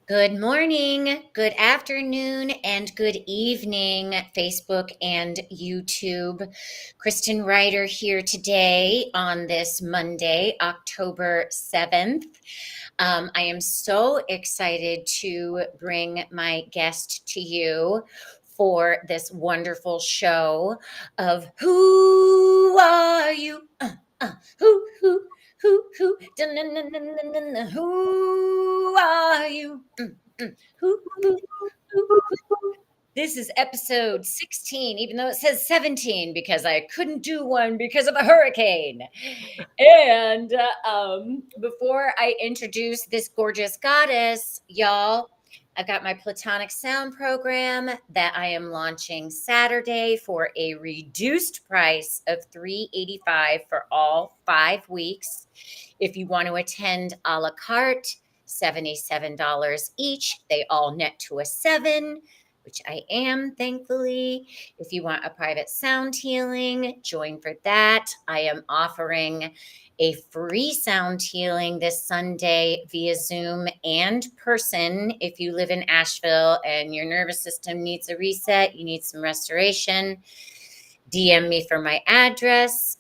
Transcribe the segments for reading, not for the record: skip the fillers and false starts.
Good morning, good afternoon, and good evening, Facebook and YouTube. Kristen Ryder here today on this Monday, October 7th. I am so excited to bring my guest to you for this wonderful show of Who Are You? Who, dun, dun, dun, dun, dun, dun, dun, who are you? Who. This is episode 16, even though it says 17, because I couldn't do one because of a hurricane. And before I introduce this gorgeous goddess, y'all, I've got my Platonic Sound program that I am launching Saturday for a reduced price of $385 for all 5 weeks. If you want to attend a la carte, $77 each. They all net to a 7, which I am, thankfully. If you want a private sound healing, join for that. I am offering a free sound healing this Sunday via Zoom and person. If you live in Asheville and your nervous system needs a reset, you need some restoration, DM me for my address.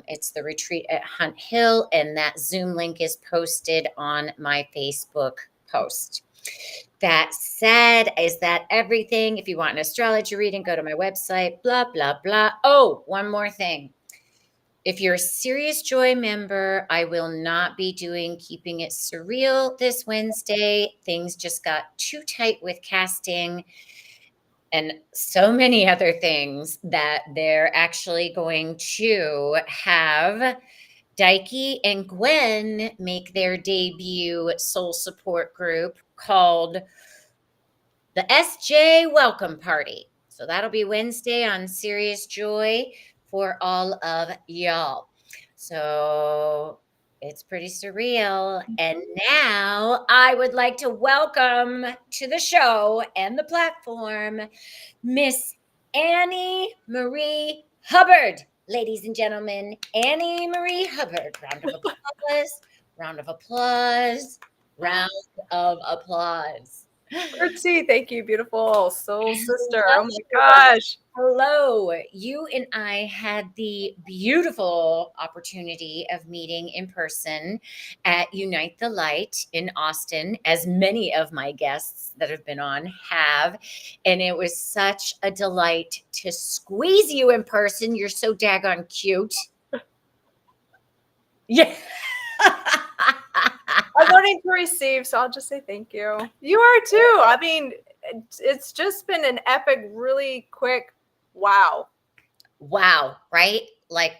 It's the retreat at Hunt Hill, and that Zoom link is posted on my Facebook post. That said, is that everything? If you want an astrology reading, go to my website, blah, blah, blah. Oh, one more thing. If you're a Serious Joy member, I will not be doing Keeping It Surreal this Wednesday. Things just got too tight with casting and so many other things that they're actually going to have Daiki and Gwen make their debut soul support group called the SJ Welcome Party. So that'll be Wednesday on Serious Joy for all of y'all. So it's pretty surreal. And now I would like to welcome to the show and the platform Miss Annie Marie Hubbard. Ladies and gentlemen, Annie Marie Hubbard. Round of applause, round of applause, round of applause. Curtsy, thank you, beautiful soul sister. Oh my gosh. Hello. You and I had the beautiful opportunity of meeting in person at Unite the Light in Austin, as many of my guests that have been on have. And it was such a delight to squeeze you in person. You're so daggone cute. Yeah. I'm learning to receive, so I'll just say thank you. You are too. I mean, it's just been an epic, really quick wow. Wow, right?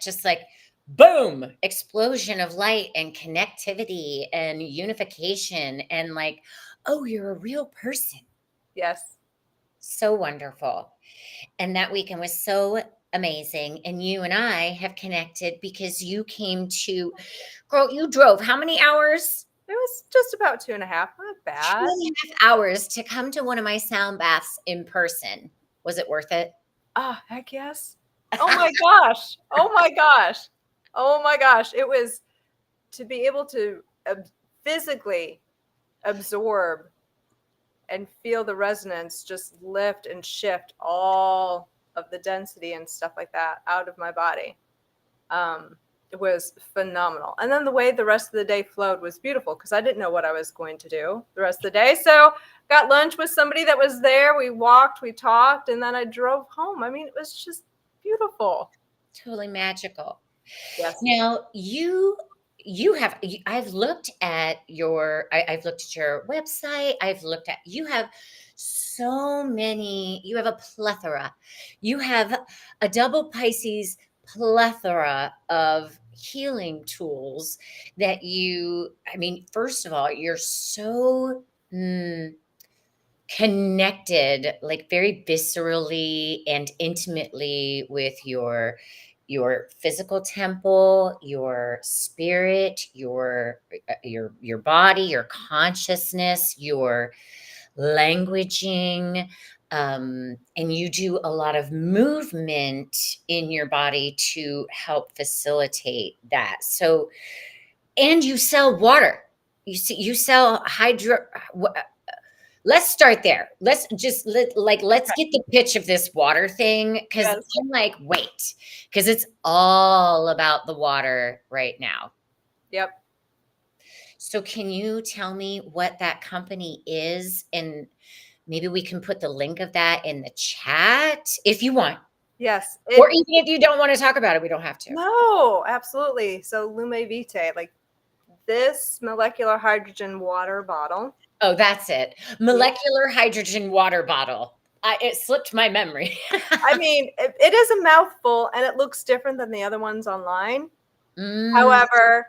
Just like boom, explosion of light and connectivity and unification and like, oh, you're a real person. Yes. So wonderful. And that weekend was so amazing. And you and I have connected because you came to, girl, you drove how many hours? It was just about 2.5. Not bad. 2.5 hours to come to one of my sound baths in person. Was it worth it? Oh, heck yes. Oh my gosh. Oh my gosh. Oh my gosh. It was to be able to physically absorb and feel the resonance just lift and shift all of the density and stuff like that out of my body. It was phenomenal. And then the way the rest of the day flowed was beautiful because I didn't know what I was going to do the rest of the day. So got lunch with somebody that was there. We walked, we talked, and then I drove home. I mean, it was just beautiful. Totally magical. Yes. Now I've looked at your website. You have so many, you have a plethora. You have a double Pisces plethora of healing tools that first of all, you're so connected, like very viscerally and intimately with your physical temple, your spirit, your body, your consciousness, your languaging, and you do a lot of movement in your body to help facilitate that. So, and you sell water. You sell let's start there. Let's just let's Okay. get the pitch of this water thing, because Yes. I'm like, wait, because it's all about the water right now. Yep. So can you tell me what that company is? And maybe we can put the link of that in the chat if you want. Yes. Or even if you don't want to talk about it, we don't have to. No, absolutely. So Lumivitae, like this molecular hydrogen water bottle. Oh, that's it. Molecular hydrogen water bottle. It slipped my memory. I mean, it is a mouthful and it looks different than the other ones online. Mm, However,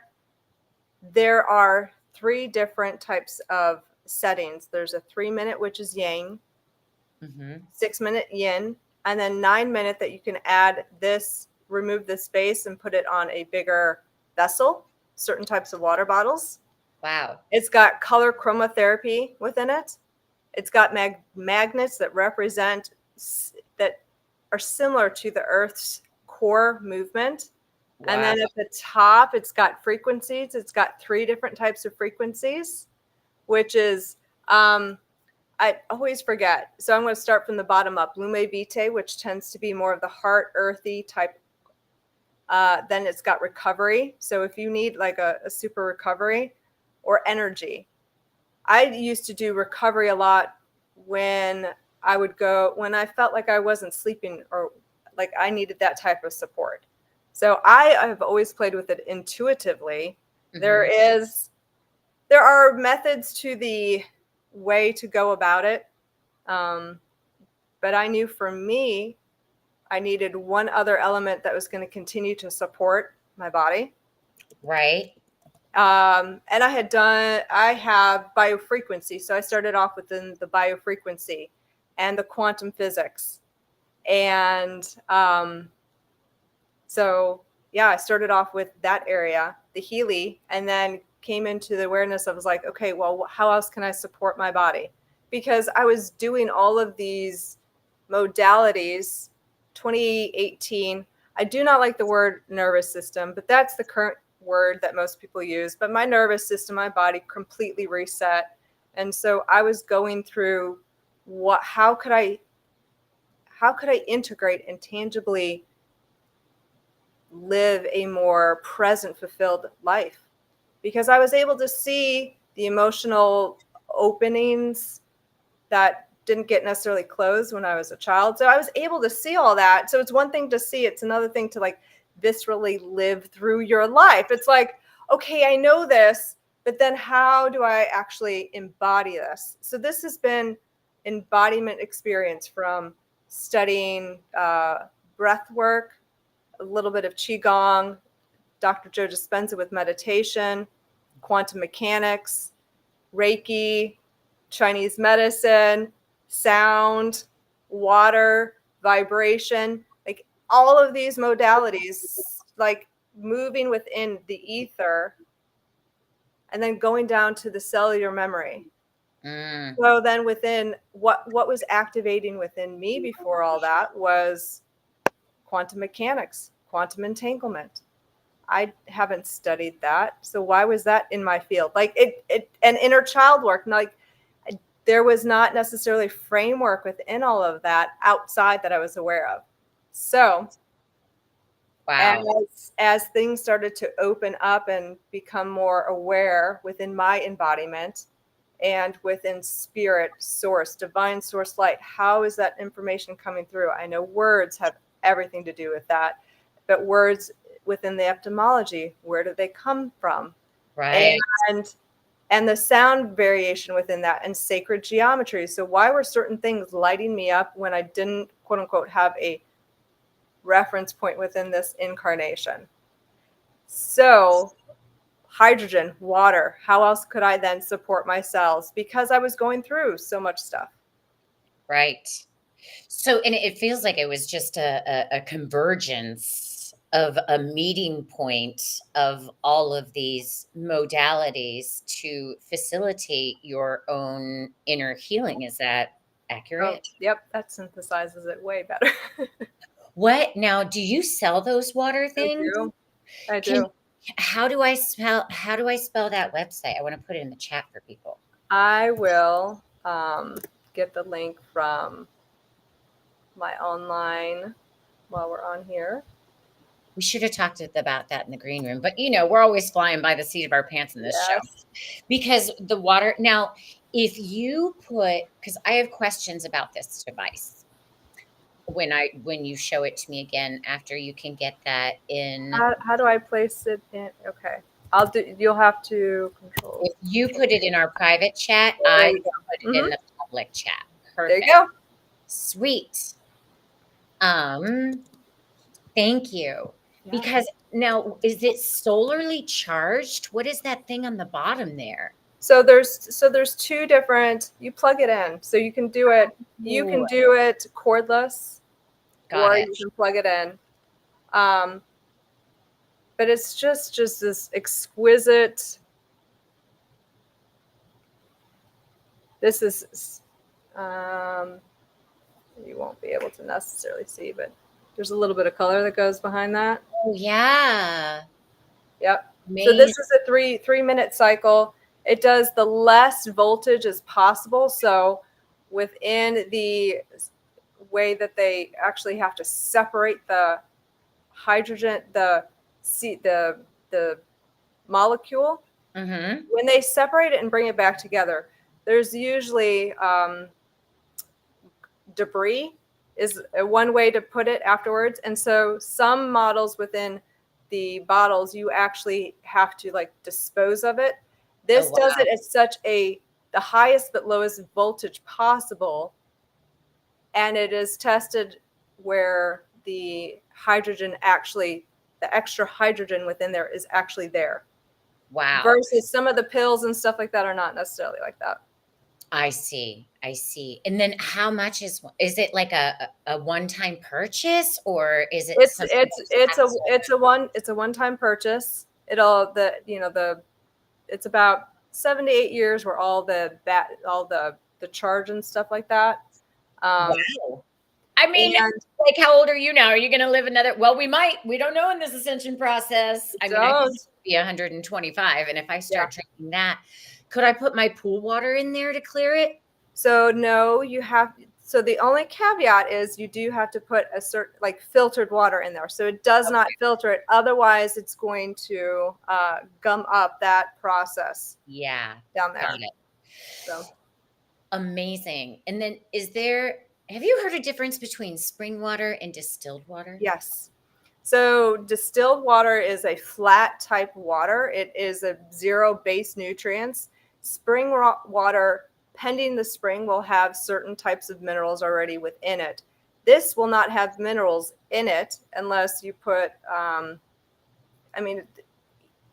there are 3 different types of settings. There's a 3-minute, which is yang, mhm. 6-minute yin, and then 9-minute that you can add this, remove this space and put it on a bigger vessel, certain types of water bottles. Wow. It's got color chromotherapy within it. It's got magnets that represent, that are similar to the Earth's core movement. And Wow. then at the top, it's got frequencies. It's got 3 different types of frequencies, which is, I always forget. So I'm going to start from the bottom up. Lume Vitae, which tends to be more of the heart, earthy type. Then it's got recovery. So if you need like a super recovery or energy, I used to do recovery a lot when when I felt like I wasn't sleeping or like I needed that type of support. So I have always played with it intuitively. There Mhm. is, there are methods to the way to go about it. Um, but I knew for me, I needed one other element that was going to continue to support my body. Right. And I have biofrequency. So I started off within the biofrequency and the quantum physics. And so, yeah, I started off with that area, the Healy, and then came into the awareness. I was like, okay, well, how else can I support my body? Because I was doing all of these modalities. 2018, I do not like the word nervous system, but that's the current word that most people use. But my nervous system, my body completely reset. And so I was going through how could I integrate and tangibly live a more present, fulfilled life, because I was able to see the emotional openings that didn't get necessarily closed when I was a child. So I was able to see all that. So it's one thing to see, it's another thing to like viscerally live through your life. It's like, okay, I know this, but then how do I actually embody this? So this has been embodiment experience from studying breath work, a little bit of Qigong, Dr. Joe Dispenza with meditation, quantum mechanics, Reiki, Chinese medicine, sound, water, vibration, like all of these modalities, like moving within the ether and then going down to the cellular memory. Mm, So then within what was activating within me before all that was quantum mechanics, quantum entanglement. I haven't studied that. So why was that in my field? Like it and inner child work, like there was not necessarily framework within all of that outside that I was aware of. So wow. as things started to open up and become more aware within my embodiment and within spirit source, divine source light, how is that information coming through? I know words have everything to do with that, but words within the etymology, where do they come from? Right. And the sound variation within that, and sacred geometry. So why were certain things lighting me up when I didn't, quote unquote, have a reference point within this incarnation? So hydrogen, water, how else could I then support my cells? Because I was going through so much stuff. Right. So, and it feels like it was just a convergence of a meeting point of all of these modalities to facilitate your own inner healing. Is that Oh, accurate? yep, that synthesizes it way better. What now? Do you sell those water I things? do. I Can do. how do I spell that website? I want to put it in the chat for people. I will get the link from my online while we're on here. We should have talked about that in the green room, but we're always flying by the seat of our pants in this show because the water. Now, if you because I have questions about this device when you show it to me again after you can get that in. How do I place it in? Okay. You'll have to control. If you put it in our private chat, There I you go. put it in the public chat. Perfect. There you go. Sweet. Thank you. Yeah. Because now, is it solarly charged? What is that thing on the bottom there? So there's two different. You plug it in, so you can do it. You can do it cordless, or you can plug it in. But it's just this exquisite. This is, you won't be able to necessarily see, but there's a little bit of color that goes behind that. Oh yeah. Yep. Amazing. So this is a 3-minute cycle. It does the less voltage as possible. So within the way that they actually have to separate the hydrogen, the molecule, when they separate it and bring it back together, there's usually debris is one way to put it afterwards. And so some models within the bottles, you actually have to dispose of it. This does it at the highest but lowest voltage possible. And it is tested where the hydrogen the extra hydrogen within there is actually there. Wow. Versus some of the pills and stuff like that are not necessarily like that. I see. And then how much is it like a one-time purchase, or is it it's a one-time purchase. It's about 7 to 8 years where all the charge and stuff like that. Wow. I mean, how old are you now? Are you going to live another? Well, we don't know in this ascension process. I mean, I could be 125. And if I start drinking that, could I put my pool water in there to clear it? So no, so the only caveat is you do have to put a certain filtered water in there. So it does not filter it. Otherwise it's going to gum up that process. Yeah. Down there. Got it. So amazing. And then have you heard a difference between spring water and distilled water? Yes. So distilled water is a flat type water. It is a zero base nutrients. Spring water, pending the spring, will have certain types of minerals already within it. This will not have minerals in it unless you put,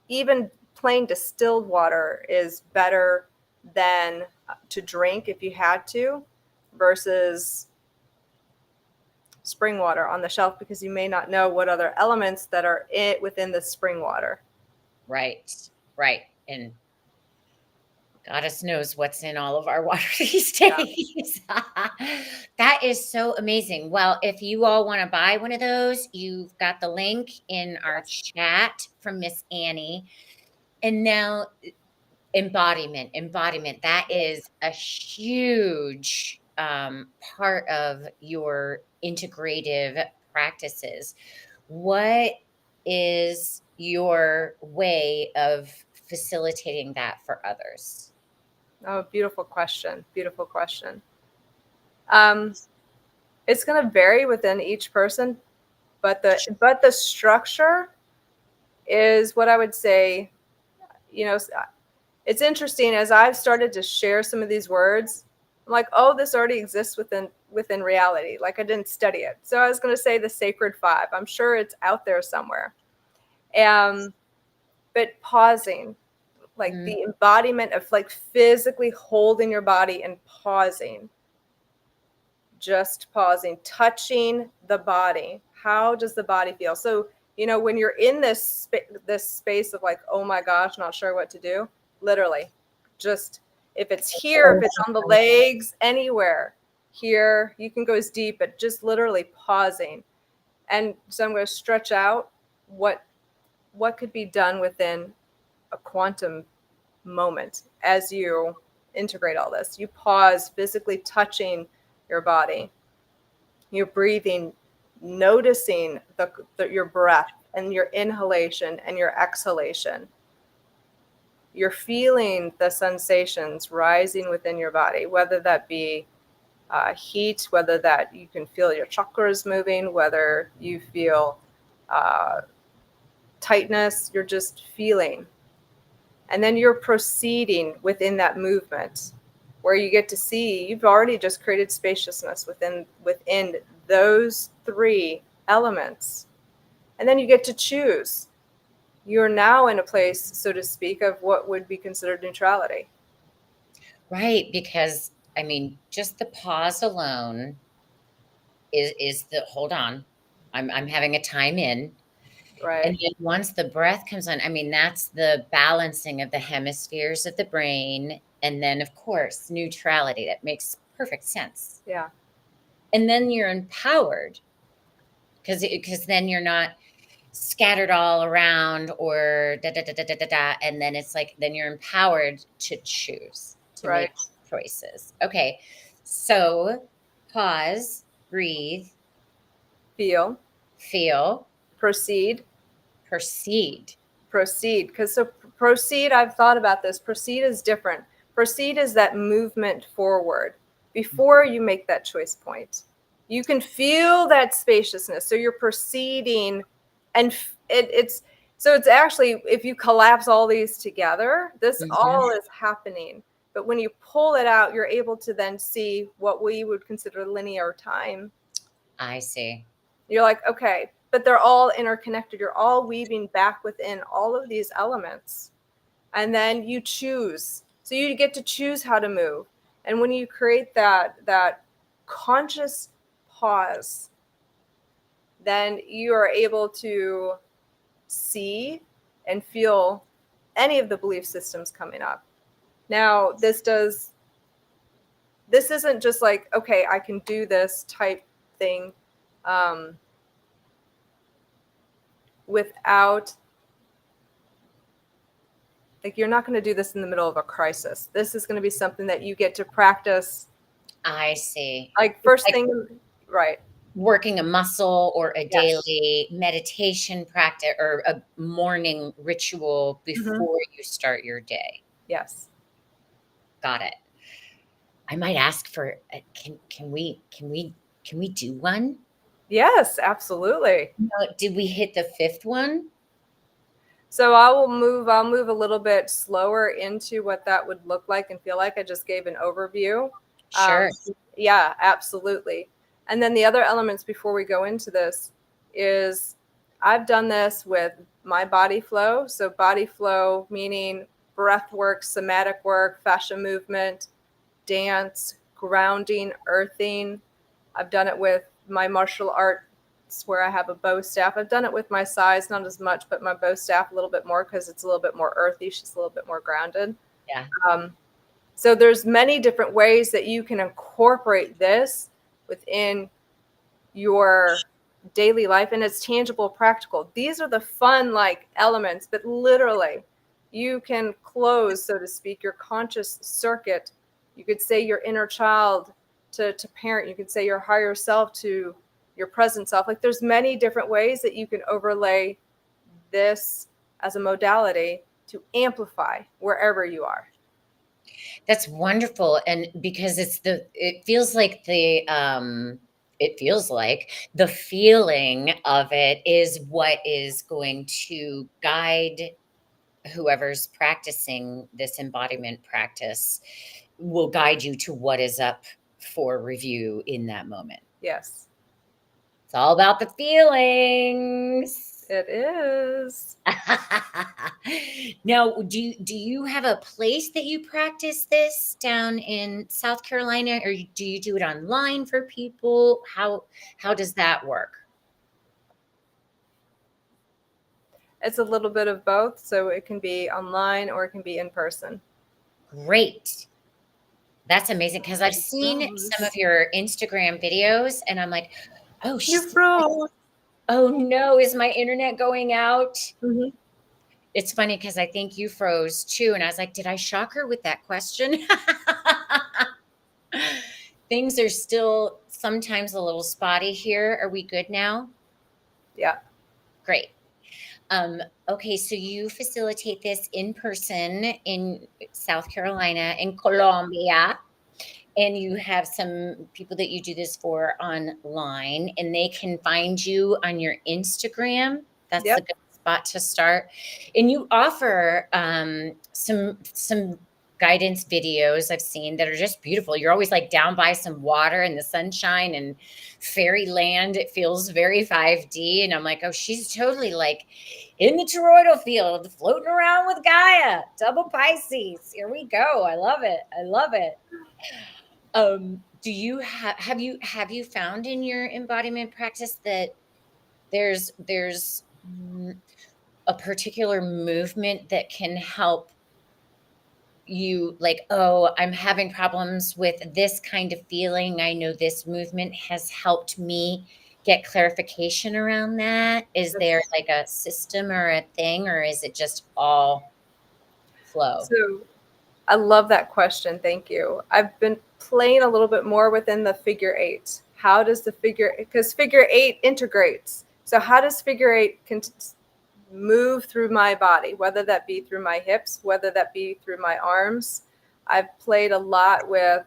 even plain distilled water is better than to drink if you had to, versus spring water on the shelf, because you may not know what other elements that are within the spring water. Right. And Goddess knows what's in all of our water these days. Yeah. That is so amazing. Well, if you all want to buy one of those, you've got the link in our chat from Miss Annie. And now embodiment, that is a huge part of your integrative practices. What is your way of facilitating that for others? Oh, beautiful question. It's going to vary within each person, but the structure is what I would say. It's interesting, as I've started to share some of these words, I'm like, oh, this already exists within reality. I didn't study it. So I was going to say the sacred five. I'm sure it's out there somewhere. But pausing, the embodiment of physically holding your body and pausing, just pausing, touching the body. How does the body feel? So, when you're in this space of oh my gosh, not sure what to do, literally just, if it's here, if it's on the legs, anywhere here, you can go as deep, but just literally pausing. And so I'm going to stretch out what could be done within a quantum moment as you integrate all this. You pause, physically touching your body. You're breathing, noticing your breath and your inhalation and your exhalation. You're feeling the sensations rising within your body, whether that be heat, whether that you can feel your chakras moving, whether you feel tightness, you're just feeling. And then you're proceeding within that movement where you get to see you've already just created spaciousness within those three elements. And then you get to choose. You're now in a place, so to speak, of what would be considered neutrality. Right, because I mean, just the pause alone is the hold on. I'm having a time in. Right. And then once the breath comes on, I mean, that's the balancing of the hemispheres of the brain. And then, of course, neutrality. That makes perfect sense. Yeah. And then you're empowered because then you're not scattered all around or da da da da da da da. And then it's like, then you're empowered to choose, to Right. make choices. Okay. So pause, breathe, Feel, feel, proceed, proceed. because so proceed, I've thought about this. Proceed is different. Proceed is that movement forward before you make that choice point. You can feel that spaciousness. So you're proceeding, and it's actually, if you collapse all these together, this all is happening. But when you pull it out, you're able to then see what we would consider linear time. I see. You're like, okay, but they're all interconnected. You're all weaving back within all of these elements. And then you choose. So you get to choose how to move. And when you create that conscious pause, then you are able to see and feel any of the belief systems coming up. Now, this isn't just like, okay, I can do this type thing without, like, you're not going to do this in the middle of a crisis. This is going to be something that you get to practice. I see. Like, first thing, right. Working a muscle or a daily meditation practice or a morning ritual before you start your day. Yes. Got it. I might ask for can we do one? Yes, absolutely. Did we hit the fifth one? So I'll move a little bit slower into what that would look like and feel like. I just gave an overview. Sure. Yeah, absolutely. And then the other elements before we go into this is I've done this with my body flow. So body flow meaning breath work, somatic work, fascia movement, dance, grounding, earthing. I've done it with my martial arts where I have a bow staff. I've done it with my size, not as much, but my bow staff a little bit more because it's a little bit more earthy. She's a little bit more grounded. Yeah. So there's many different ways that you can incorporate this within your daily life, and it's tangible, practical. These are the fun like elements, but literally you can close, so to speak, your conscious circuit. You could say your inner child to parent. You could say your higher self to your present self. Like, there's many different ways that you can overlay this as a modality to amplify wherever you are. That's wonderful. And because it feels like the feeling of it is what is going to guide whoever's practicing this embodiment practice, will guide you to what is up for review in that moment. Yes. It's all about the feelings. It is. Now, do you have a place that you practice this down in South Carolina, or do you do it online for people? How does that work? It's a little bit of both. So it can be online or it can be in person. Great. That's amazing, because I've seen some of your Instagram videos and I'm like, oh, You froze. oh no, is my internet going out? Mm-hmm. it's funny because I think you froze too. And I was like, did I shock her with that question? Things are still sometimes a little spotty here. Are we good now? Yeah. Great. Okay, so you facilitate this in person in South Carolina, in Colombia, and you have some people that you do this for online, and they can find you on your Instagram. That's a Yep. good spot to start. And you offer some guidance videos I've seen that are just beautiful. You're always like down by some water and the sunshine and fairyland. It feels very 5D. And I'm like, oh, she's totally like in the toroidal field, floating around with Gaia, double Pisces. Here we go. I love it. I love it. Do you have you found in your embodiment practice that there's a particular movement that can help you, like, oh, I'm having problems with this kind of feeling. I know this movement has helped me get clarification around that. Is there like a system or a thing, or is it just all flow? So I love that question. Thank you. I've been playing a little bit more within the figure eight. How does the because figure eight integrates. So how does figure eight move through my body, whether that be through my hips, whether that be through my arms? I've played a lot with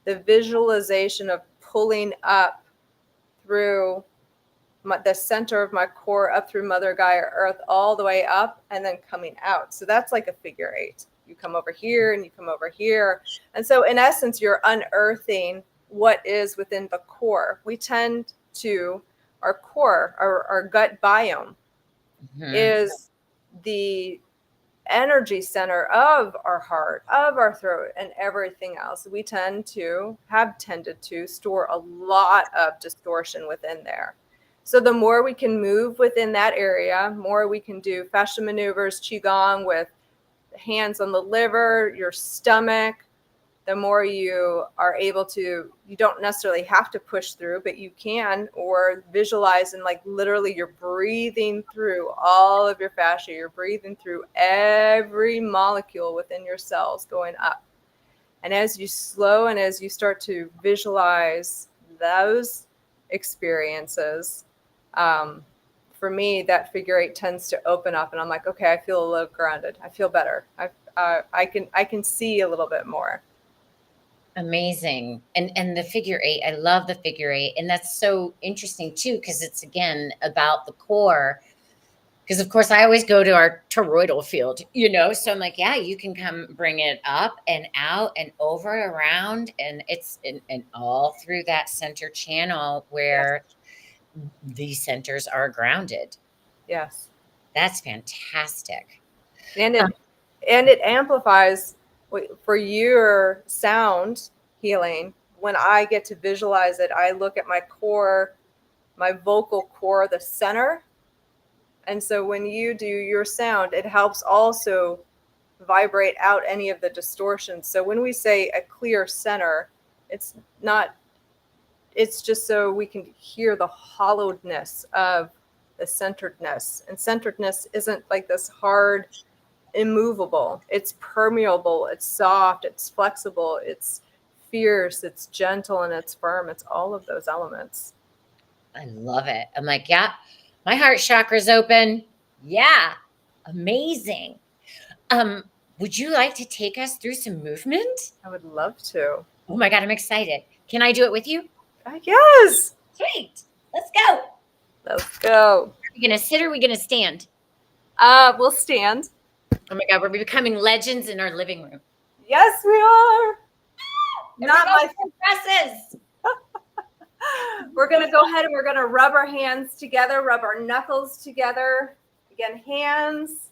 the visualization of pulling up through the center of my core, up through Mother Gaia Earth, all the way up, and then coming out. So that's like a figure eight. You come over here and you come over here. And so in essence, you're unearthing what is within the core. We tend to, our core, our gut biome is the energy center of our heart, of our throat, and everything else. We tend to have tended to store a lot of distortion within there. So the more we can move within that area, more we can do fascia maneuvers, Qigong with hands on the liver, your stomach, the more you are able to, you don't necessarily have to push through, but you can, or visualize and like literally you're breathing through all of your fascia. You're breathing through every molecule within your cells going up. And as you slow and as you start to visualize those experiences, for me, that figure eight tends to open up and I'm like, okay, I feel a little grounded. I feel better. I can see a little bit more. Amazing. And the figure eight, I love the figure eight. And that's so interesting too, because it's again about the core. Because of course I always go to our toroidal field, so I'm like, yeah, you can come bring it up and out and over, around, and it's and all through that center channel where these centers are grounded. Yes. That's fantastic. And it amplifies for your sound healing. When I get to visualize it, I look at my core, my vocal core, the center. And so when you do your sound, it helps also vibrate out any of the distortions. So when we say a clear center, it's just so we can hear the hollowedness of the centeredness. And centeredness isn't like this hard, immovable. It's permeable, it's soft, it's flexible, it's fierce, it's gentle, and it's firm. It's all of those elements. I love it. I'm like, yeah, my heart chakra's open. Yeah. Amazing. Would you like to take us through some movement? I would love to. Oh my God, I'm excited. Can I do it with you? Yes. Sweet. Let's go. Let's go. Are we going to sit or are we going to stand? We'll stand. Oh my God, we're becoming legends in our living room. Yes, we are. Not my dresses. We're going to go ahead and we're going to rub our hands together, rub our knuckles together. Again, hands,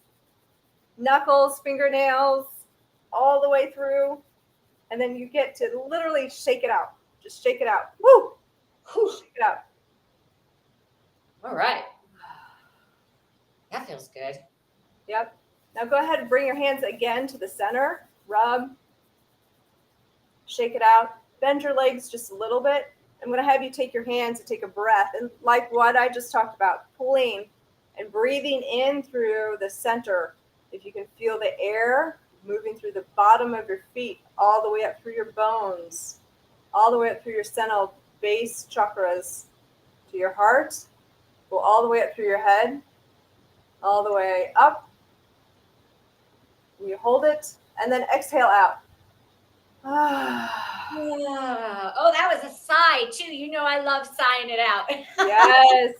knuckles, fingernails, all the way through. And then you get to literally shake it out. Just shake it out. Woo! Shake it out. All right. That feels good. Yep. Now go ahead and bring your hands again to the center. Rub. Shake it out. Bend your legs just a little bit. I'm going to have you take your hands and take a breath. And like what I just talked about, pulling and breathing in through the center If you can feel the air moving through the bottom of your feet, all the way up through your bones, all the way up through your sentinel base chakras to your heart, go all the way up through your head, all the way up. You hold it, and then exhale out. Yeah. Oh, that was a sigh too. You know I love sighing it out. Yes.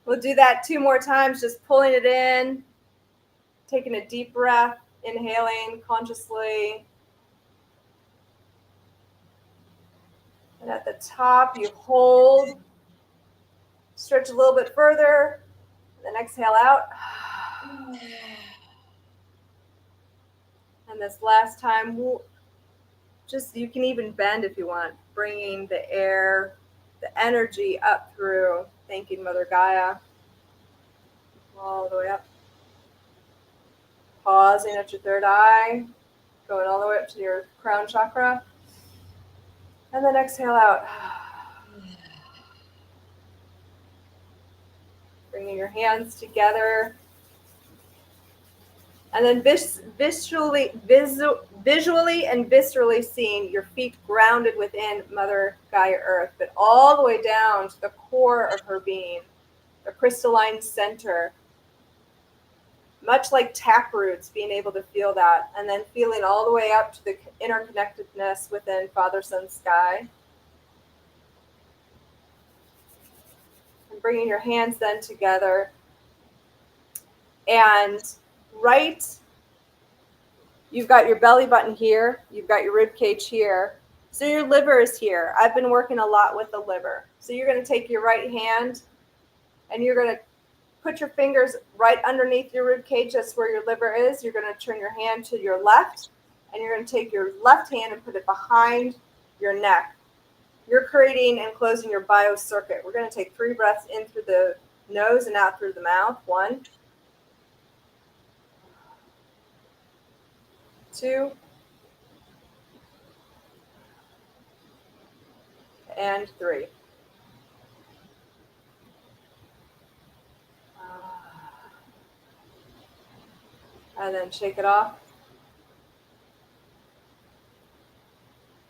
We'll do that 2 more times, just pulling it in, taking a deep breath, inhaling consciously. And at the top, you hold, stretch a little bit further, then exhale out. And this last time, just, you can even bend if you want, bringing the air, the energy up through, thanking Mother Gaia, all the way up. Pausing at your third eye, going all the way up to your crown chakra. And then exhale out. Bringing your hands together. And then visually and viscerally seeing your feet grounded within Mother Gaia Earth, but all the way down to the core of her being, the crystalline center. Much like tap roots, being able to feel that, and then feeling all the way up to the interconnectedness within Father, Son, Sky. And bringing your hands then together. And you've got your belly button here, you've got your rib cage here, so your liver is here. I've been working a lot with the liver. So you're going to take your right hand and you're going to put your fingers right underneath your rib cage. That's where your liver is. You're going to turn your hand to your left, and you're going to take your left hand and put it behind your neck. You're creating and closing your biocircuit. We're going to take 3 breaths in through the nose and out through the mouth. 1, 2, and 3. And then shake it off.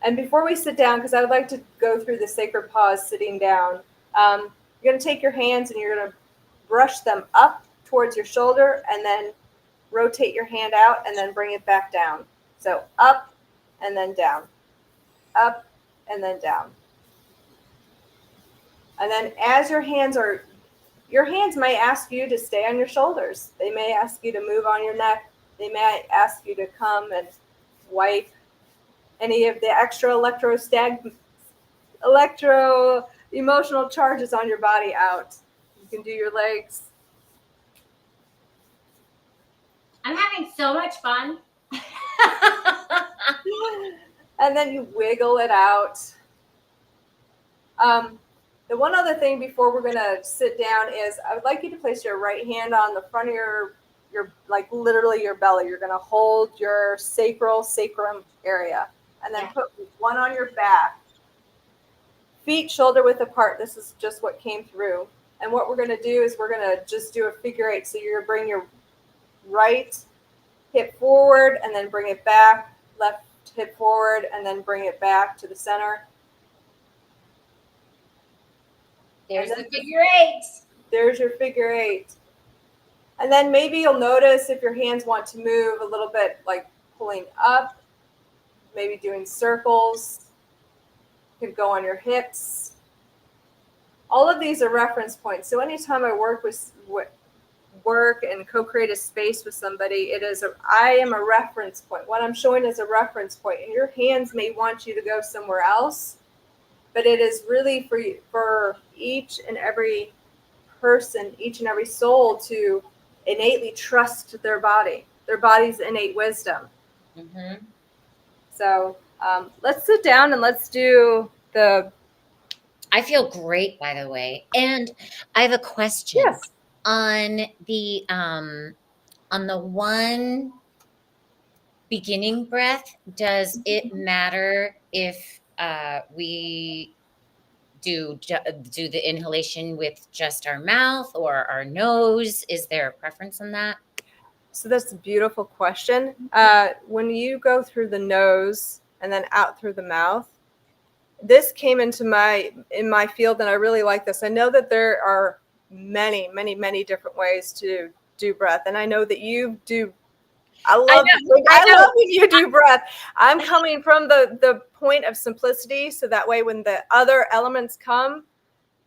And before we sit down, because I would like to go through the sacred pause sitting down, you're going to take your hands and you're going to brush them up towards your shoulder and then rotate your hand out and then bring it back down. So up and then down, up and then down. And then as your hands may ask you to stay on your shoulders. They may ask you to move on your neck. They may ask you to come and wipe any of the extra electro emotional charges on your body out. You can do your legs. I'm having so much fun. And then you wiggle it out. The one other thing before we're going to sit down is I would like you to place your right hand on the front of your like literally your belly. You're going to hold your sacrum area, and then put one on your back. Feet shoulder width apart. This is just what came through. And what we're going to do is we're going to just do a figure 8. So you're going to bring your right hip forward and then bring it back, left hip forward and then bring it back to the center. There's the figure 8. There's your figure 8. And then maybe you'll notice if your hands want to move a little bit, like pulling up, maybe doing circles. You could go on your hips. All of these are reference points. So anytime I work and co-create a space with somebody, I am a reference point. What I'm showing is a reference point. And your hands may want you to go somewhere else, but it is really for each and every person, each and every soul to innately trust their body's innate wisdom. Mm-hmm. So let's sit down and let's do the... I feel great, by the way. And I have a question. Yes. On the one beginning breath, does it matter if we do the inhalation with just our mouth or our nose? Is there a preference on that? So that's a beautiful question. When you go through the nose and then out through the mouth, this came into my field, and I really like this. I know that there are many, many, many different ways to do breath, and I know that you do. I love when you do breath. I'm coming from the point of simplicity, so that way when the other elements come,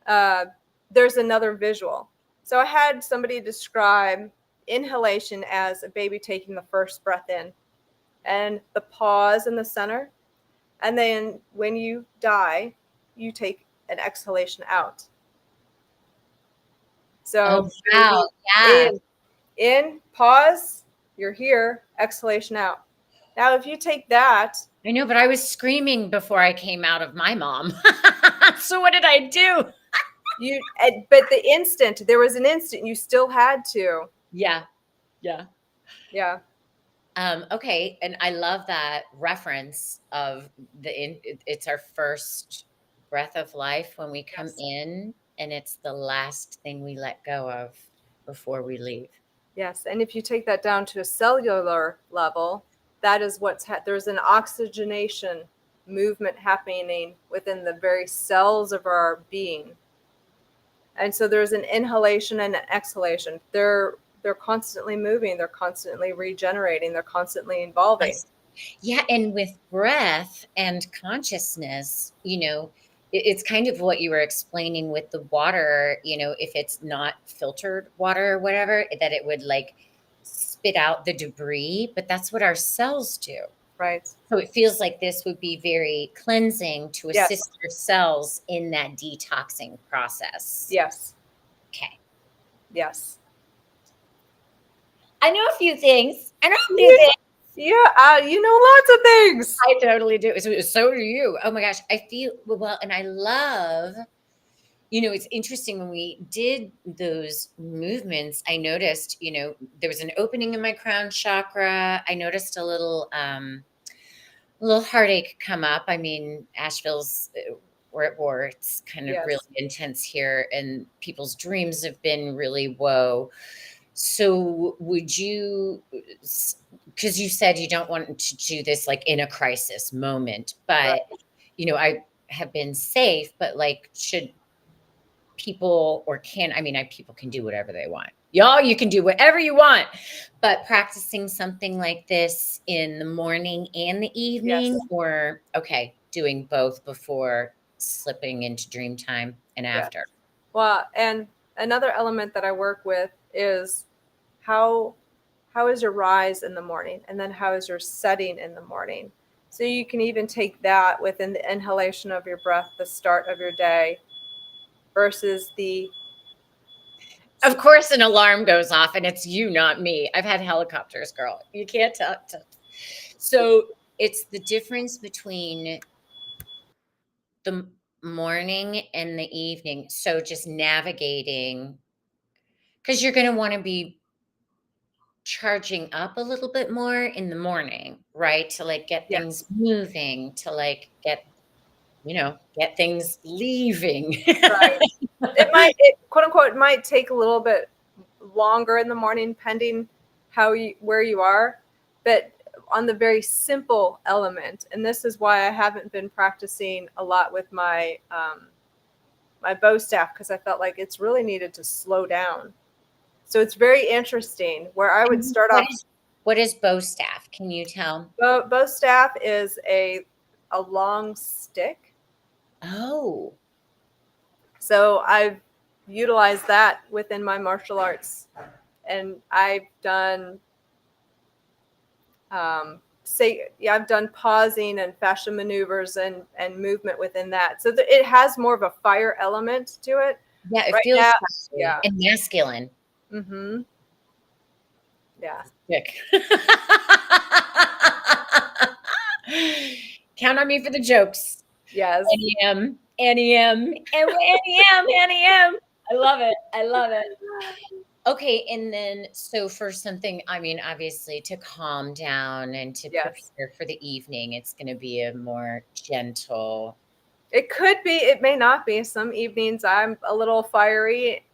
there's another visual. So I had somebody describe inhalation as a baby taking the first breath in, and the pause in the center, and then when you die, you take an exhalation out. So wow, yeah. in, pause, you're here, exhalation out. Now, if you take that, I know, but I was screaming before I came out of my mom. So what did I do? But there was an instant you still had to. Yeah. Okay, and I love that reference of it's our first breath of life when we come in, and it's the last thing we let go of before we leave. Yes, and if you take that down to a cellular level, that is there's an oxygenation movement happening within the very cells of our being. And so there's an inhalation and an exhalation. They're constantly moving, they're constantly regenerating, they're constantly evolving. Yeah, and with breath and consciousness, it's kind of what you were explaining with the water, if it's not filtered water or whatever, that it would like spit out the debris, but that's what our cells do. Right. So it feels like this would be very cleansing to assist your cells in that detoxing process. Yes. Okay. Yes. I know a few things. Yeah, you know lots of things. I totally do. So do you. Oh my gosh. I feel well, and I love, it's interesting when we did those movements, I noticed, there was an opening in my crown chakra. I noticed a little heartache come up. I mean, Asheville's we're at war. It's kind of really intense here, and people's dreams have been really woe. So would you, because you said you don't want to do this like in a crisis moment, but I have been safe, but like, should people people can do whatever they want. Y'all, you can do whatever you want, but practicing something like this in the morning and the evening, or doing both before slipping into dream time and after. Well, and another element that I work with is how is your rise in the morning, and then how is your setting in the morning. So you can even take that within the inhalation of your breath, the start of your day, versus of course an alarm goes off, and it's you, not me. I've had helicopters, girl. You can't tell. So it's the difference between the morning and the evening. So just navigating, because you're going to want to be charging up a little bit more in the morning, right? To like get things moving, to like get things leaving. Right. Quote unquote, it might take a little bit longer in the morning, pending where you are, but on the very simple element. And this is why I haven't been practicing a lot with my my bow staff, because I felt like it's really needed to slow down. So it's very interesting where I would start off. What is bow staff? Can you tell? Bow staff is a long stick. Oh. So I've utilized that within my martial arts, and I've done I've done pausing and fascia maneuvers and movement within that. So it has more of a fire element to it. Yeah, it feels and masculine. Mm-hmm. Yeah. Sick. Count on me for the jokes. Yes. NEM. I love it. Okay, and then so for something, obviously to calm down and to prepare for the evening, it's going to be a more gentle. It could be, it may not be. Some evenings I'm a little fiery,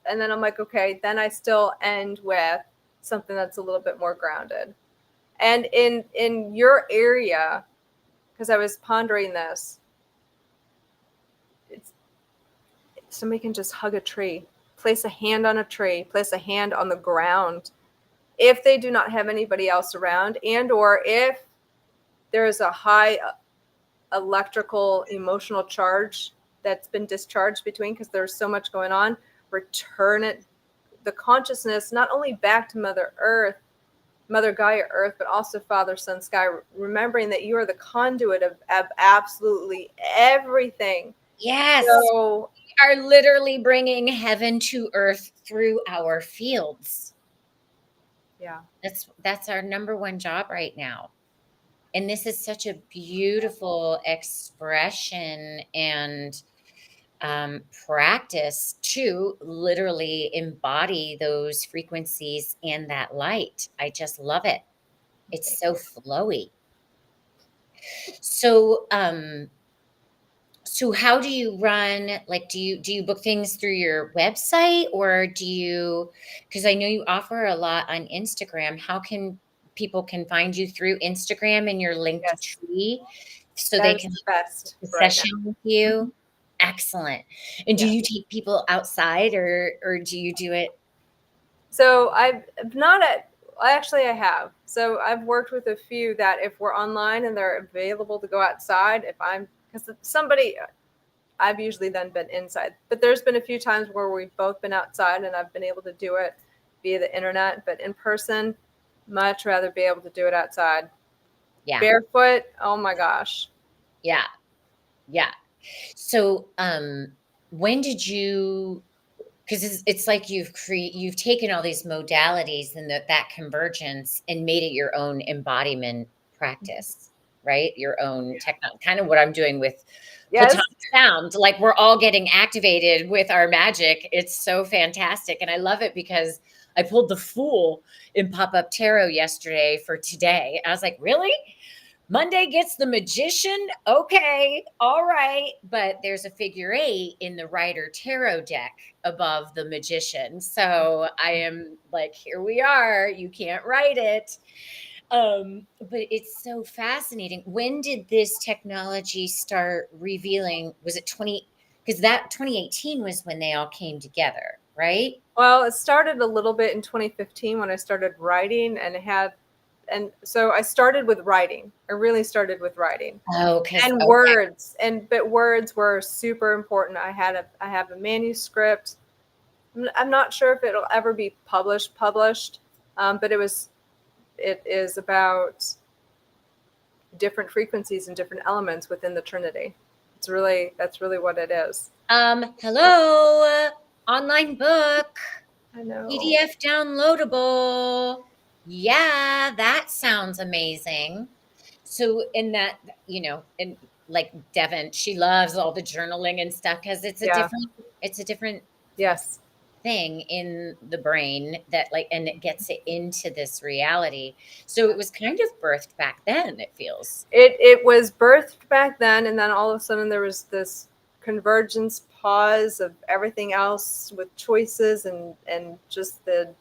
and then I'm like, okay, then I still end with something that's a little bit more grounded. And in your area, because I was pondering this, somebody can just hug a tree, place a hand on a tree, place a hand on the ground. If they do not have anybody else around, and or if there is a high electrical emotional charge that's been discharged between, because there's so much going on, return it, the consciousness, not only back to Mother Earth, Mother Gaia Earth, but also Father, Son, Sky, remembering that you are the conduit of absolutely everything. Yes. So We are literally bringing heaven to earth through our fields. yeah, That's our number one job right now. And this is such a beautiful expression and practice to literally embody those frequencies and that light. I just love it. It's so flowy. So how do you run, like, do you book things through your website, or because I know you offer a lot on Instagram. How can people find you through Instagram and your linked yes, tree so that they is can the best book a right session now. with you? Excellent. And do Yeah. you take people outside, or do you do it? So I've not at, actually I have. So I've worked with a few that if we're online and they're available to go outside, because somebody, I've usually then been inside. But there's been a few times where we've both been outside and I've been able to do it via the internet. But in person, much rather be able to do it outside. Yeah. Barefoot, oh my gosh. Yeah. Yeah. So, when did you, because it's like you've taken all these modalities and that convergence and made it your own embodiment practice, right? Your own kind of what I'm doing with Yes. platonic sound. Like we're all getting activated with our magic. It's so fantastic. And I love it because I pulled the Fool in pop-up tarot yesterday for today. I was like, really? Monday gets the Magician. Okay. All right. But there's a figure 8 in the Rider Tarot deck above the Magician. So I am like, here we are. You can't write it. But it's so fascinating. When did this technology start revealing? Was it because that 2018 was when they all came together, right? Well, it started a little bit in 2015 when I started writing and so I started with writing. I really started with writing. Oh, because And okay. but words were super important. I have a manuscript. I'm not sure if it'll ever be published, but it is about different frequencies and different elements within the Trinity. That's really what it is. Hello, online book, I know. PDF downloadable. Yeah, that sounds amazing. So in that, and like Devin, she loves all the journaling and stuff because it's Yeah. a different Yes. thing in the brain that and it gets it into this reality. So it was kind of birthed back then, it feels. It was birthed back then, and then all of a sudden there was this convergence pause of everything else with choices and just the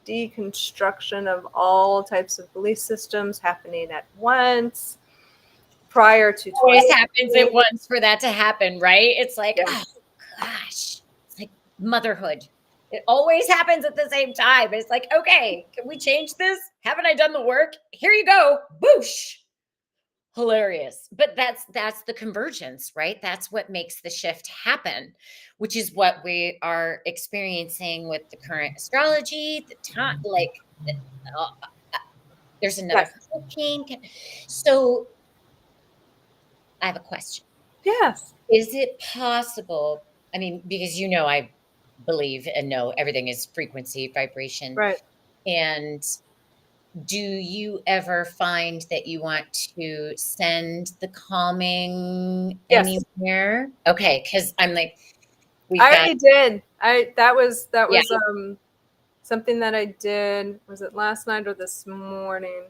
deconstruction of all types of belief systems happening at once prior to Always happens 20. at once for that to happen, right? It's like, Yeah. oh gosh, it's like motherhood. It always happens at the same time. It's like, okay, can we change this? Haven't I done the work? Here you go. Boosh. Hilarious. But that's the convergence, right? That's what makes the shift happen, which is what we are experiencing with the current astrology, the time, uh, there's another Yes. hurricane. So I have a question. Yes. Is it possible? I mean, because I believe and know everything is frequency, vibration. Right. And do you ever find that you want to send the calming Yes. anywhere? Okay, because I'm like, we've I got, already did. That was yeah. something that I did. Was it last night or this morning?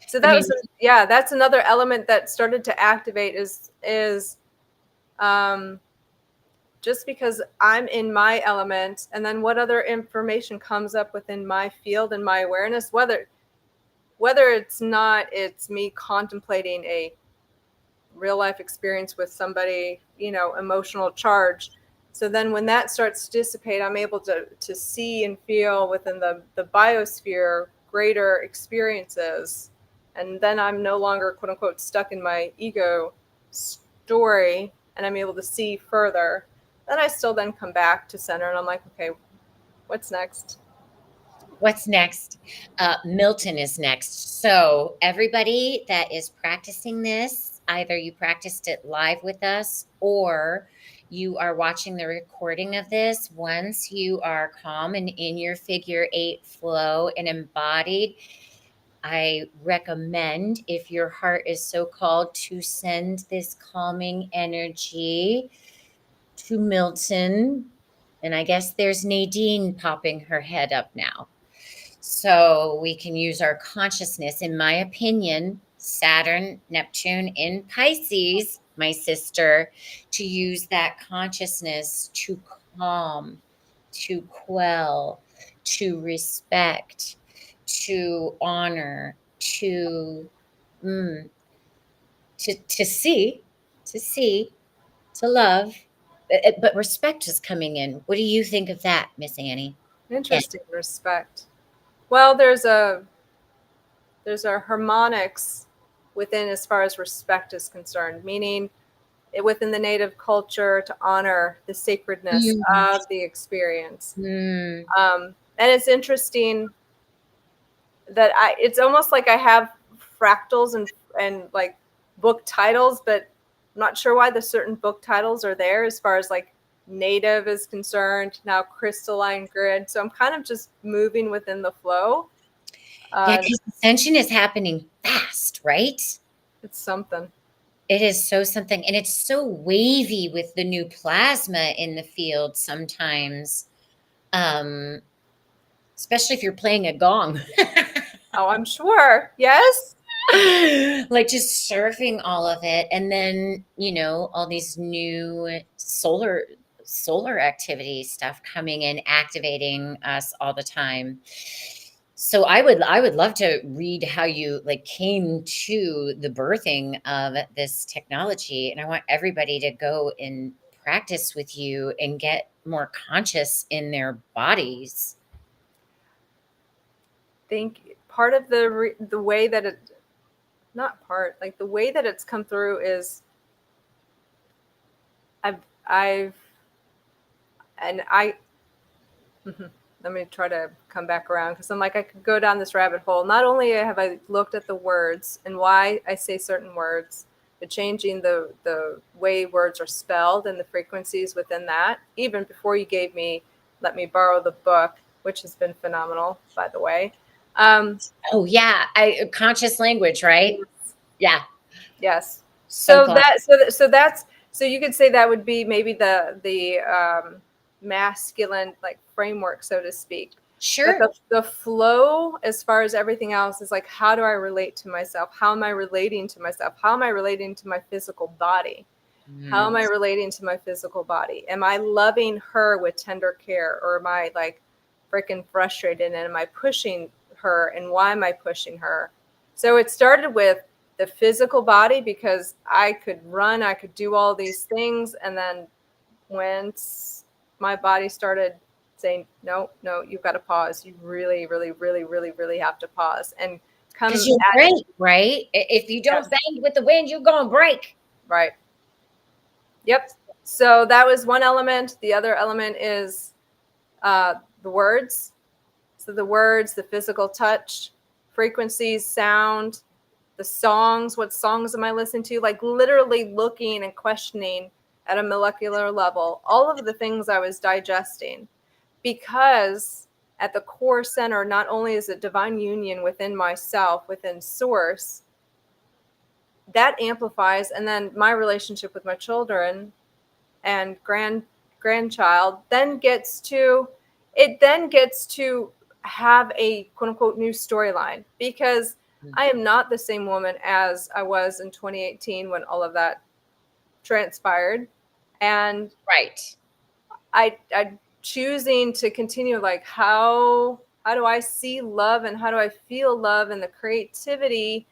So I that mean, was that's another element that started to activate is um just because I'm in my element, and then what other information comes up within my field and my awareness, whether it's me contemplating a real life experience with somebody, emotional charge. So then when that starts to dissipate, I'm able to see and feel within the biosphere greater experiences. And then I'm no longer, quote unquote, stuck in my ego story, and I'm able to see further. Then I still then come back to center, and I'm like, okay, what's next? What's next? Milton is next. So, everybody that is practicing this, either you practiced it live with us or you are watching the recording of this. Once you are calm and in your figure 8 flow and embodied, I recommend, if your heart is so called, to send this calming energy to Milton. And I guess there's Nadine popping her head up now. So we can use our consciousness. In my opinion, Saturn, Neptune in Pisces, my sister, to use that consciousness to calm, to quell, to respect, to honor, mm, to see, to love. But respect is coming in. What do you think of that, Miss Annie? Interesting. Respect. Well, there's a harmonics within, as far as respect is concerned, meaning within the native culture, to honor the sacredness of the experience. And it's interesting that it's almost like I have fractals and like book titles, but I'm not sure why the certain book titles are there as far as like native is concerned, now crystalline grid. So I'm kind of just moving within the flow. Yeah, because ascension is happening fast, right? It's something. It is so something. And it's so wavy with the new plasma in the field sometimes. Especially if you're playing a gong. Oh, I'm sure. Yes. Like just surfing all of it. And then, all these new solar activity stuff coming in, activating us all the time. So I would love to read how you came to the birthing of this technology, and I want everybody to go and practice with you and get more conscious in their bodies. Think part of the way that it, not part, like the way that it's come through is I've and I let me try to come back around, because I'm like, I could go down this rabbit hole. Not only have I looked at the words and why I say certain words, but changing the way words are spelled and the frequencies within that, even before you let me borrow the book, which has been phenomenal, by the way. Oh yeah, conscious language, right? Yeah. Yes. So So you could say that would be maybe the masculine framework, so to speak. sure. But the flow, as far as everything else, is like, how do I relate to myself? How am I relating to myself? How am I relating to my physical body? How am I relating to my physical body? Am I loving her with tender care, or am I like freaking frustrated? And am I pushing her? And why am I pushing her? So it started with the physical body, because I could run, I could do all these things. And then once my body started saying, no, you've got to pause. You really, really, really, really, really have to pause and come. Because you'll break, right? If you don't bang with the wind, you're going to break. Right. Yep. So that was one element. The other element is the words. So the words, the physical touch, frequencies, sound, the songs. What songs am I listening to? Like literally looking and questioning at a molecular level all of the things I was digesting, because at the core center, not only is it divine union within myself, within source, that amplifies, and then my relationship with my children and grandchild then gets to have a quote unquote new storyline, because I am not the same woman as I was in 2018 when all of that transpired. And right. I choosing to continue, like, how do I see love and how do I feel love and the creativity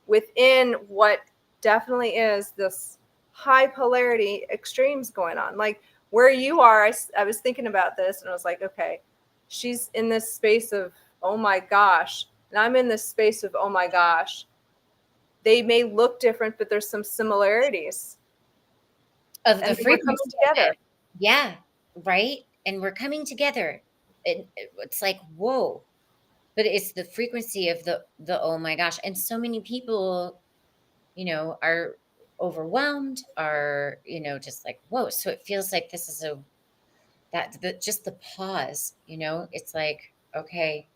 within what definitely is this high polarity extremes going on. Like where you are, I was thinking about this and I was like, okay, she's in this space of, oh my gosh, and I'm in this space of, oh my gosh. They may look different, but there's some similarities. Of the And we're coming frequency of together. it. Yeah, right? And we're coming together. It's like, whoa. But it's the frequency of the oh my gosh. And so many people, are overwhelmed, are, just like, whoa. So it feels like this is just the pause, it's like, okay,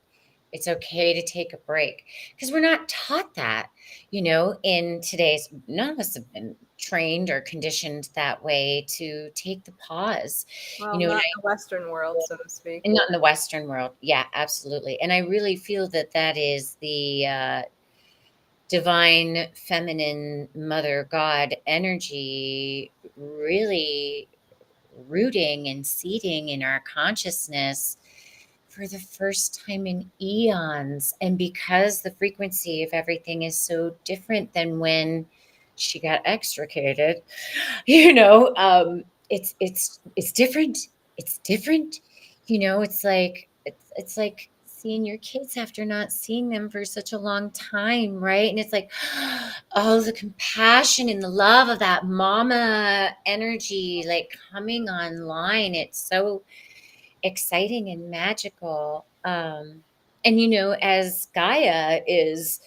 it's okay to take a break, because we're not taught that, in today's, none of us have been trained or conditioned that way to take the pause, Well, and not in the Western world, so to speak. not in the Western world. Yeah, absolutely. And I really feel that is the divine feminine mother God energy really rooting and seeding in our consciousness for the first time in eons. And because the frequency of everything is so different than when she got extricated, it's different. It's different. It's like seeing your kids after not seeing them for such a long time, right? And it's like, oh, the compassion and the love of that mama energy, like coming online. It's so exciting and magical. And as Gaia is,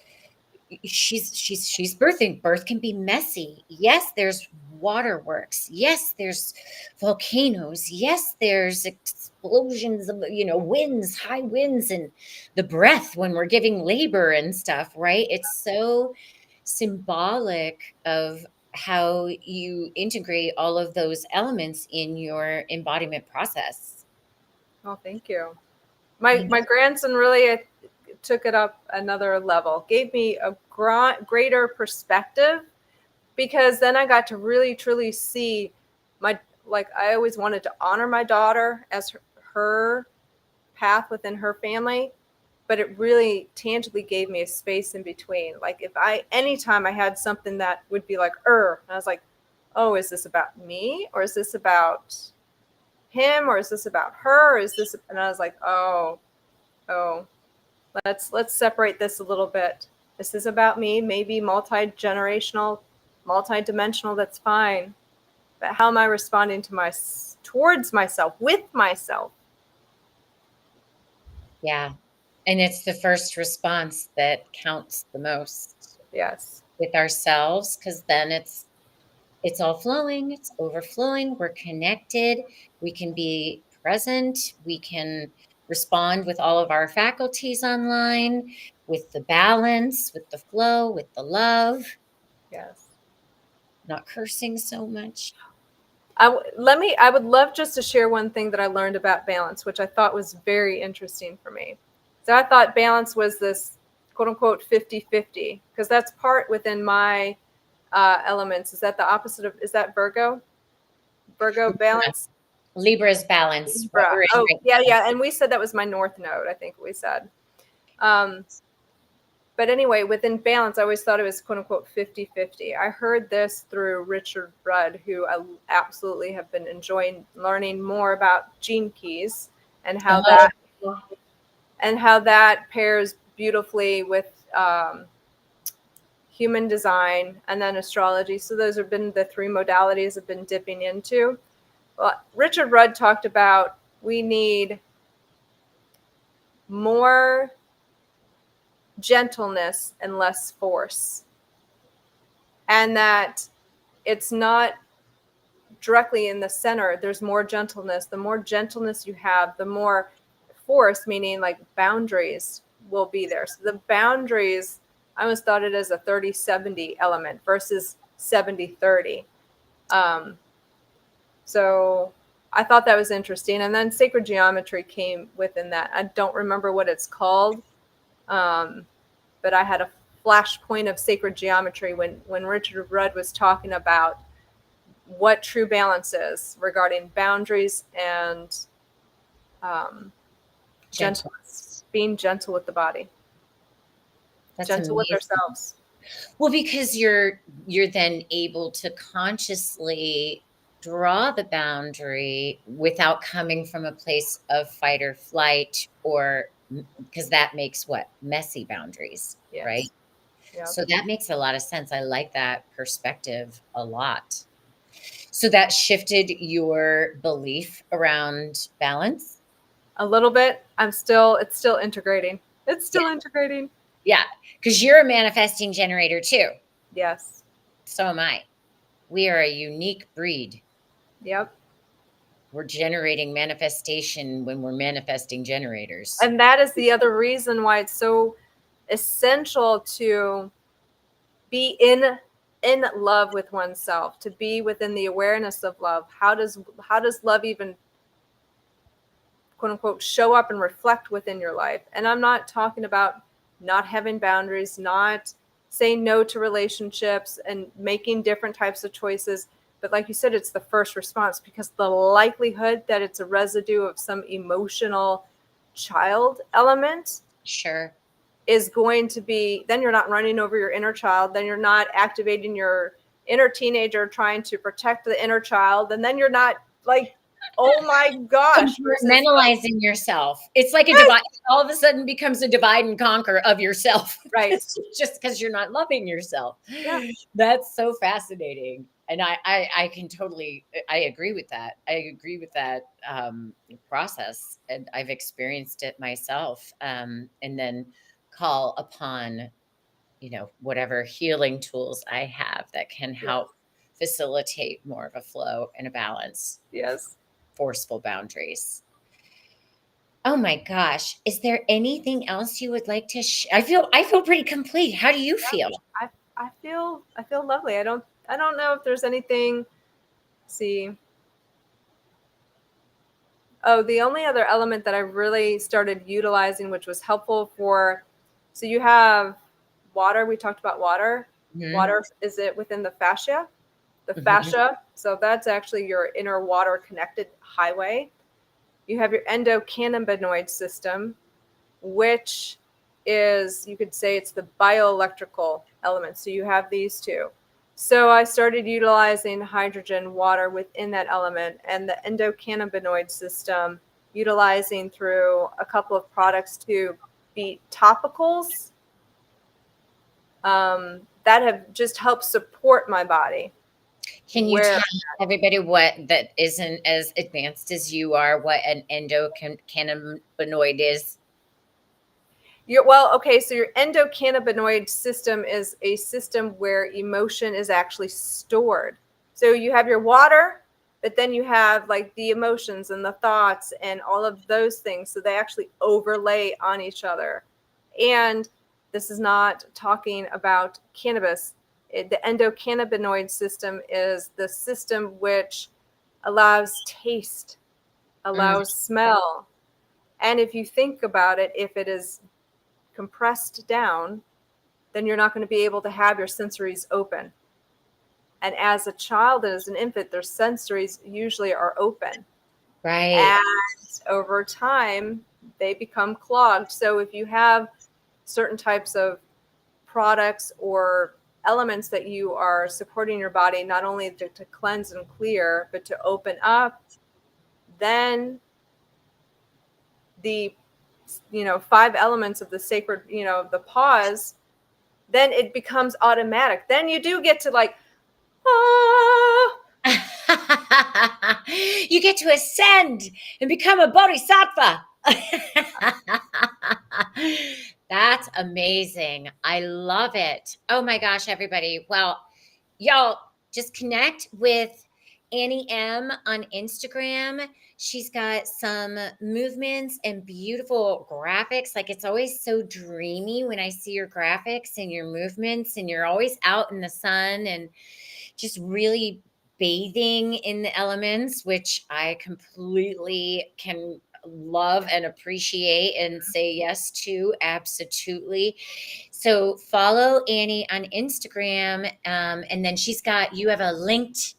she's birthing. Birth can be messy. Yes, there's waterworks. Yes, there's volcanoes. Yes, there's explosions of winds, high winds, and the breath when we're giving labor and stuff, right? It's so symbolic of how you integrate all of those elements in your embodiment process. Oh, thank you. My grandson really took it up another level, gave me a greater perspective, because then I got to really truly see like I always wanted to honor my daughter as her path within her family, but it really tangibly gave me a space in between. Like if anytime I had something that would be like, and I was like, oh, is this about me or is this about him or is this about her? Or is this? And I was like, oh, let's separate this a little bit. This is about me, maybe multi-generational, multi-dimensional, that's fine. But how am I responding towards myself, with myself? Yeah. And it's the first response that counts the most Yes. with ourselves, because then it's all flowing, it's overflowing, we're connected, we can be present, we can respond with all of our faculties online, with the balance, with the flow, with the love, Yes. not cursing so much. I would love just to share one thing that I learned about balance, which I thought was very interesting for me. So I thought balance was this quote unquote 50-50, because that's part within my elements. Is that the opposite of, is that Virgo? Virgo balance? Libra's balance, what Libra. we're in Oh, right yeah, now. yeah. And we said that was my north node, I think we said. But anyway, within balance, I always thought it was quote unquote 50-50. I heard this through Richard Rudd, who I absolutely have been enjoying learning more about gene keys and how that pairs beautifully with human design and then astrology. So those have been the three modalities I've been dipping into. Well, Richard Rudd talked about we need more gentleness and less force. And that it's not directly in the center. There's more gentleness. The more gentleness you have, the more force, meaning like boundaries, will be there. So the boundaries, I always thought it as a 30-70 element versus 70-30. So I thought that was interesting. And then sacred geometry came within that. I don't remember what it's called, but I had a flashpoint of sacred geometry when Richard Rudd was talking about what true balance is regarding boundaries and gentleness, being gentle with the body, That's gentle with amazing. ourselves. Well, because you're then able to consciously draw the boundary without coming from a place of fight or flight, or because that makes what? Messy boundaries, Yes. right? Yep. So that makes a lot of sense. I like that perspective a lot. So that shifted your belief around balance? A little bit. It's still integrating. It's still integrating. Yeah, because you're a manifesting generator too. Yes. So am I. We are a unique breed. Yep. We're generating manifestation when we're manifesting generators. And that is the other reason why it's so essential to be in love with oneself, to be within the awareness of love. How does love even, quote unquote, show up and reflect within your life? And I'm not talking about not having boundaries, not saying no to relationships and making different types of choices. But like you said, it's the first response, because the likelihood that it's a residue of some emotional child element Sure. is going to be, then you're not running over your inner child, then you're not activating your inner teenager trying to protect the inner child, and then you're not like, oh my gosh, Compartmentalizing yourself. It's like a divide, all of a sudden becomes a divide and conquer of yourself. Right. Just because you're not loving yourself. Yeah. That's so fascinating. And I can totally, I agree with that. I agree with that process. And I've experienced it myself. And then call upon, whatever healing tools I have that can help facilitate more of a flow and a balance. Yes. Forceful boundaries. Oh my gosh. Is there anything else you would like to I feel pretty complete. How do you feel? I feel lovely. I don't know if there's anything. See. Oh, the only other element that I really started utilizing, which was helpful for, so you have water. We talked about water. Mhm. Water, is it within the fascia? The fascia. So that's actually your inner water connected highway. You have your endocannabinoid system, which is, you could say it's the bioelectrical element. So you have these two. So I started utilizing hydrogen, water within that element, and the endocannabinoid system, utilizing through a couple of products to be topicals that have just helped support my body. Can you tell everybody what that isn't as advanced as you are, what an endocannabinoid is? Okay, so your endocannabinoid system is a system where emotion is actually stored. So you have your water, but then you have like the emotions and the thoughts and all of those things. So they actually overlay on each other. And this is not talking about cannabis. The endocannabinoid system is the system which allows taste, allows smell. And if you think about it, if it is compressed down, then you're not going to be able to have your sensories open. And as a child and as an infant, their sensories usually are open. Right. And over time, they become clogged. So if you have certain types of products or elements that you are supporting your body, not only to cleanse and clear, but to open up, then the 5 elements of the sacred, the pause, then it becomes automatic. Then you do get to like, You get to ascend and become a bodhisattva. That's amazing. I love it. Oh my gosh, everybody. Well, y'all just connect with Annie M on Instagram. She's got some movements and beautiful graphics. Like, it's always so dreamy when I see your graphics and your movements, and you're always out in the sun and just really bathing in the elements, which I completely can love and appreciate and say yes to. Absolutely. So follow Annie on Instagram. And then you have a linked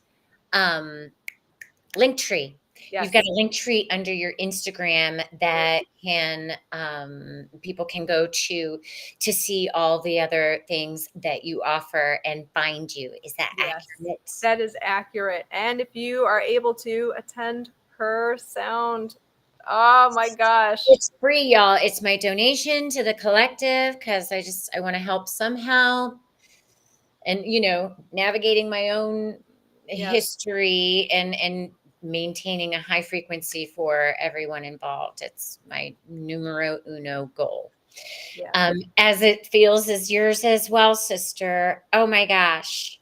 link tree. Yes. You've got a link tree under your Instagram that can people can go to see all the other things that you offer and find you. Is that Yes, accurate? that is accurate. And if you are able to attend her sound, oh my gosh. It's free, y'all. It's my donation to the collective because I want to help somehow. And navigating my own Yes. history and maintaining a high frequency for everyone involved. It's my numero uno goal. Yeah. As it feels as yours as well, sister. Oh my gosh.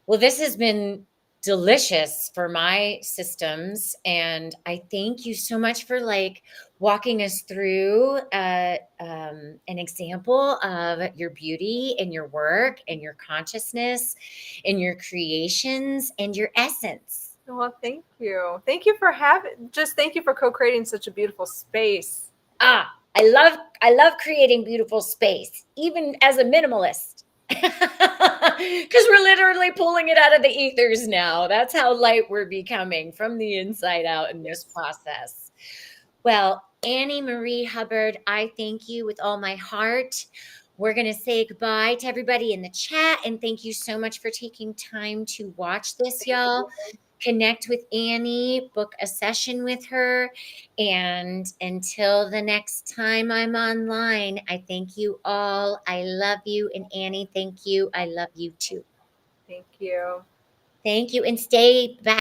Well, this has been delicious for my systems. And I thank you so much for walking us through an example of your beauty and your work and your consciousness and your creations and your essence. Well, thank you. Thank you for thank you for co-creating such a beautiful space. I love creating beautiful space, even as a minimalist. Because we're literally pulling it out of the ethers now. That's how light we're becoming from the inside out in this process. Well, Annie Marie Hubbard, I thank you with all my heart. We're going to say goodbye to everybody in the chat. And thank you so much for taking time to watch this, y'all. Connect with Annie, book a session with her. And until the next time I'm online, I thank you all. I love you. And Annie, thank you. I love you too. Thank you. Thank you. And stay back.